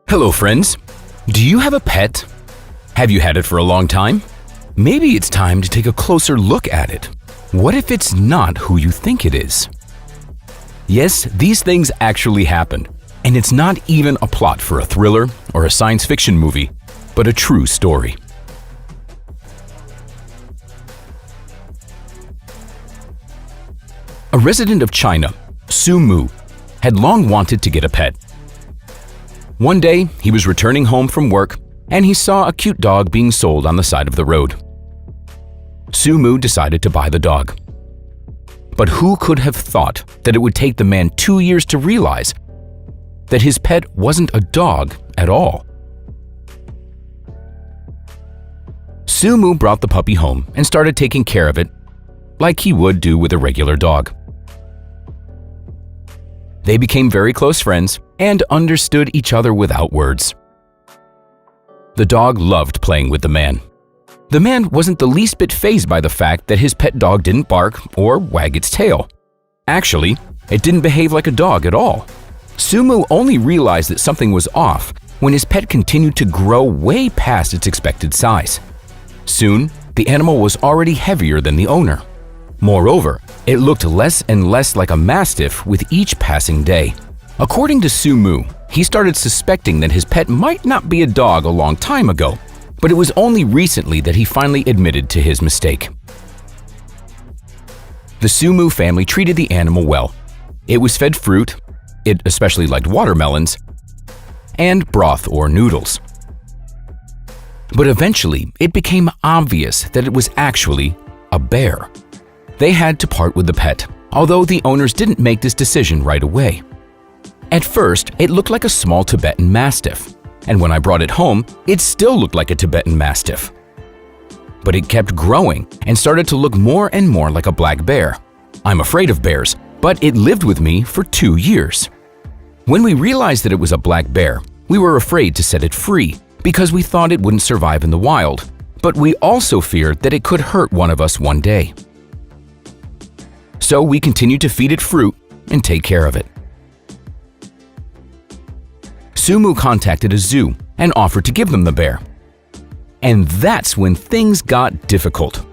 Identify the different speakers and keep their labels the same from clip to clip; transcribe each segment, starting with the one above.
Speaker 1: Hello friends! Do you have a pet? Have you had it for a long time? Maybe it's time to take a closer look at it. What if it's not who you think it is? Yes, these things actually happened, and it's not even a plot for a thriller or a science fiction movie, but a true story. A resident of China, Su Mu, had long wanted to get a pet. One day, he was returning home from work and he saw a cute dog being sold on the side of the road. Su Mu decided to buy the dog. But who could have thought that it would take the man 2 years to realize that his pet wasn't a dog at all? Su Mu brought the puppy home and started taking care of it like he would do with a regular dog. They became very close friends and understood each other without words. The dog loved playing with the man. The man wasn't the least bit fazed by the fact that his pet dog didn't bark or wag its tail. Actually, it didn't behave like a dog at all. Su Mu only realized that something was off when his pet continued to grow way past its expected size. Soon, the animal was already heavier than the owner. Moreover, it looked less and less like a mastiff with each passing day. According to Su Mu, he started suspecting that his pet might not be a dog a long time ago, but it was only recently that he finally admitted to his mistake. The Su Mu family treated the animal well. It was fed fruit, it especially liked watermelons, and broth or noodles. But eventually, it became obvious that it was actually a bear. They had to part with the pet, although the owners didn't make this decision right away. At first, it looked like a small Tibetan Mastiff, and when I brought it home, it still looked like a Tibetan Mastiff. But it kept growing and started to look more and more like a black bear. I'm afraid of bears, but it lived with me for 2 years. When we realized that it was a black bear, we were afraid to set it free because we thought it wouldn't survive in the wild, but we also feared that it could hurt one of us one day. So we continued to feed it fruit and take care of it. Su Mu contacted a zoo and offered to give them the bear. And that's when things got difficult.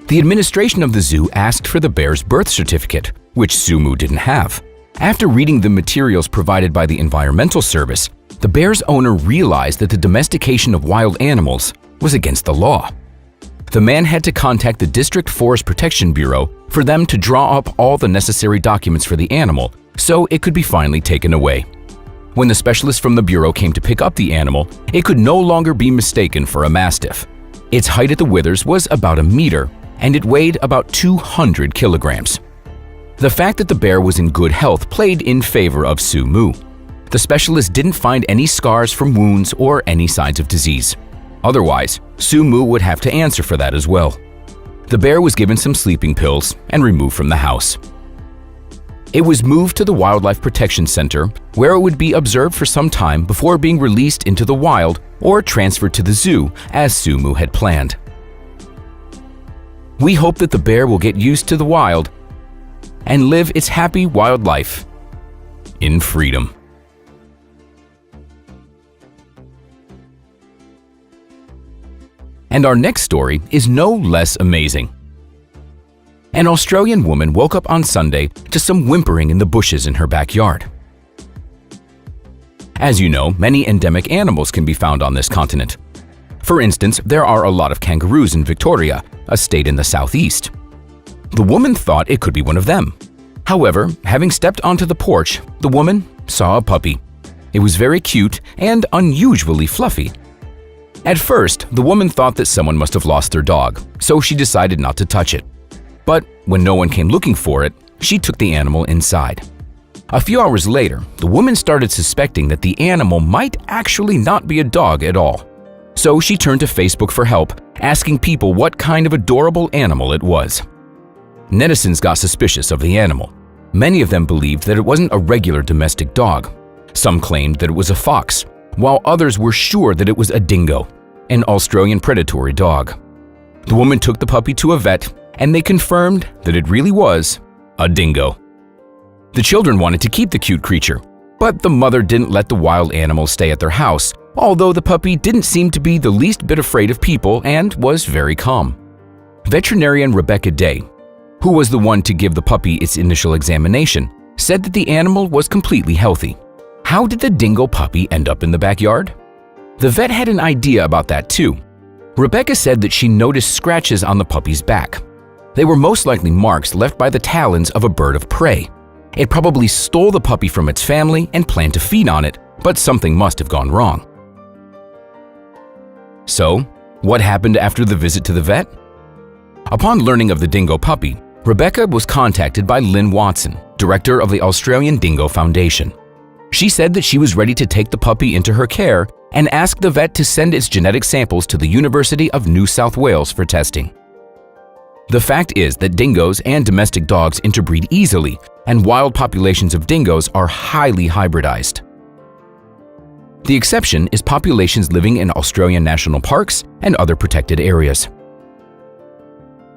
Speaker 1: The administration of the zoo asked for the bear's birth certificate, which Su Mu didn't have. After reading the materials provided by the Environmental Service, the bear's owner realized that the domestication of wild animals was against the law. The man had to contact the District Forest Protection Bureau for them to draw up all the necessary documents for the animal so it could be finally taken away. When the specialist from the bureau came to pick up the animal, it could no longer be mistaken for a mastiff. Its height at the withers was about 1 meter, and it weighed about 200 kilograms. The fact that the bear was in good health played in favor of Su Mu. The specialist didn't find any scars from wounds or any signs of disease. Otherwise, Su Mu would have to answer for that as well. The bear was given some sleeping pills and removed from the house. It was moved to the Wildlife Protection Center, where it would be observed for some time before being released into the wild or transferred to the zoo as Su Mu had planned. We hope that the bear will get used to the wild and live its happy wild life in freedom. And our next story is no less amazing. An Australian woman woke up on Sunday to some whimpering in the bushes in her backyard. As you know, many endemic animals can be found on this continent. For instance, there are a lot of kangaroos in Victoria, a state in the southeast. The woman thought it could be one of them. However, having stepped onto the porch, the woman saw a puppy. It was very cute and unusually fluffy. At first, the woman thought that someone must have lost their dog, so she decided not to touch it. But when no one came looking for it, she took the animal inside. A few hours later, the woman started suspecting that the animal might actually not be a dog at all. So she turned to Facebook for help, asking people what kind of adorable animal it was. Netizens got suspicious of the animal. Many of them believed that it wasn't a regular domestic dog. Some claimed that it was a fox, while others were sure that it was a dingo, an Australian predatory dog. The woman took the puppy to a vet, and they confirmed that it really was a dingo. The children wanted to keep the cute creature, But the mother didn't let the wild animal stay at their house, although the puppy didn't seem to be the least bit afraid of people and was very calm. Veterinarian Rebecca Day, who was the one to give the puppy its initial examination, said that the animal was completely healthy. How did the dingo puppy end up in the backyard? The vet had an idea about that too. Rebecca said that she noticed scratches on the puppy's back. They were most likely marks left by the talons of a bird of prey. It probably stole the puppy from its family and planned to feed on it, but something must have gone wrong. So, what happened after the visit to the vet? Upon learning of the dingo puppy, Rebecca was contacted by Lynn Watson, director of the Australian Dingo Foundation. She said that she was ready to take the puppy into her care and asked the vet to send its genetic samples to the University of New South Wales for testing. The fact is that dingoes and domestic dogs interbreed easily, and wild populations of dingoes are highly hybridized. The exception is populations living in Australian national parks and other protected areas.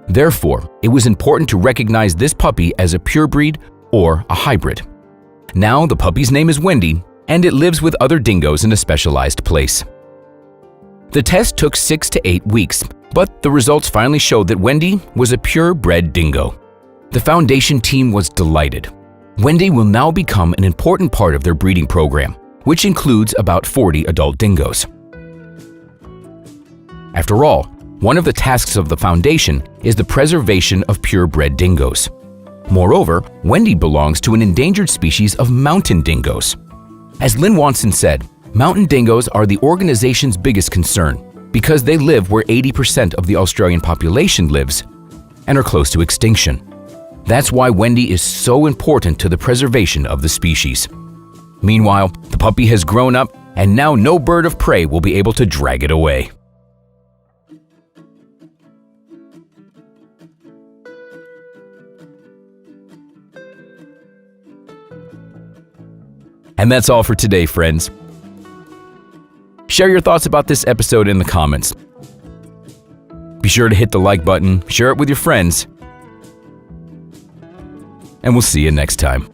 Speaker 1: Therefore, it was important to recognize this puppy as a purebred or a hybrid. Now the puppy's name is Wendy, and it lives with other dingoes in a specialized place. The test took 6 to 8 weeks, but the results finally showed that Wendy was a purebred dingo. The foundation team was delighted. Wendy will now become an important part of their breeding program, which includes about 40 adult dingoes. After all, one of the tasks of the foundation is the preservation of purebred dingoes. Moreover, Wendy belongs to an endangered species of mountain dingoes. As Lynn Watson said, mountain dingoes are the organization's biggest concern because they live where 80% of the Australian population lives and are close to extinction. That's why Wendy is so important to the preservation of the species. Meanwhile, the puppy has grown up, and now no bird of prey will be able to drag it away. And that's all for today, friends. Share your thoughts about this episode in the comments. Be sure to hit the like button, share it with your friends, and we'll see you next time.